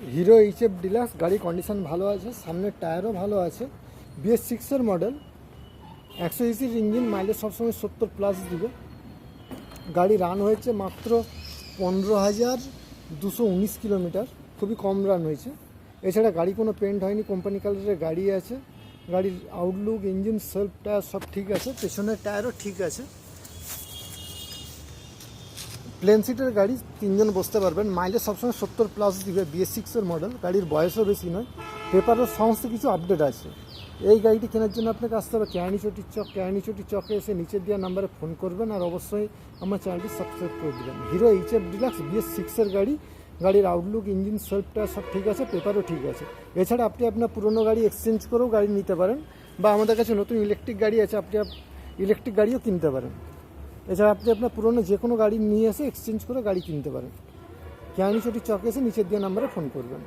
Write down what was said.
Hero HF deluxe, গাড়ি condition ভালো আছে, সামনের টায়ারও ভালো আছে। BS6 মডেল, 100 সিসির ইঞ্জিন, মাইলেজ সবসময় 70+ দিবে। গাড়ি রান হয়েছে মাত্র 15,219 কিলোমিটার, খুবই কম রান হয়েছে। এছাড়া গাড়ি কোনো পেন্ট হয়নি, কোম্পানি কালারের গাড়ি আছে। গাড়ির আউটলুক, ইঞ্জিন, সেলফ টায়ার সব ঠিক আছে, পেছনের টায়ারও ঠিক আছে। প্লেন সিটের গাড়ি, 3 জন বসতে পারবেন। মাইলেজ সবসময় 70+ দিবে। BS6 মডেল, গাড়ির বয়সও বেশি নয়, পেপারও সমস্ত কিছু আপডেট আছে। এই গাড়িটি কেনার জন্য আপনাকে আসতে হবে কেরানীচটি চকে এসে নিচের দেওয়া নাম্বারে ফোন করবেন, আর অবশ্যই আমার চ্যানেলটি সাবস্ক্রাইব করে দেবেন। হিরো এইচএফ ডিলাক্স BS6 গাড়ি, গাড়ির আউটলুক, ইঞ্জিন, সেলফটা সব ঠিক আছে, পেপারও ঠিক আছে। এছাড়া আপনি আপনার পুরনো গাড়ি এক্সচেঞ্জ করেও গাড়ি নিতে পারেন, বা আমাদের কাছে নতুন ইলেকট্রিক গাড়ি আছে, আপনি ইলেকট্রিক গাড়িও কিনতে পারেন। এছাড়া আপনি আপনার পুরনো যে কোনো গাড়ি নিয়ে এসে এক্সচেঞ্জ করে গাড়ি কিনতে পারেন। কেরানীচটি চকে এসে নিচের দেওয়া নাম্বারে ফোন করবেন।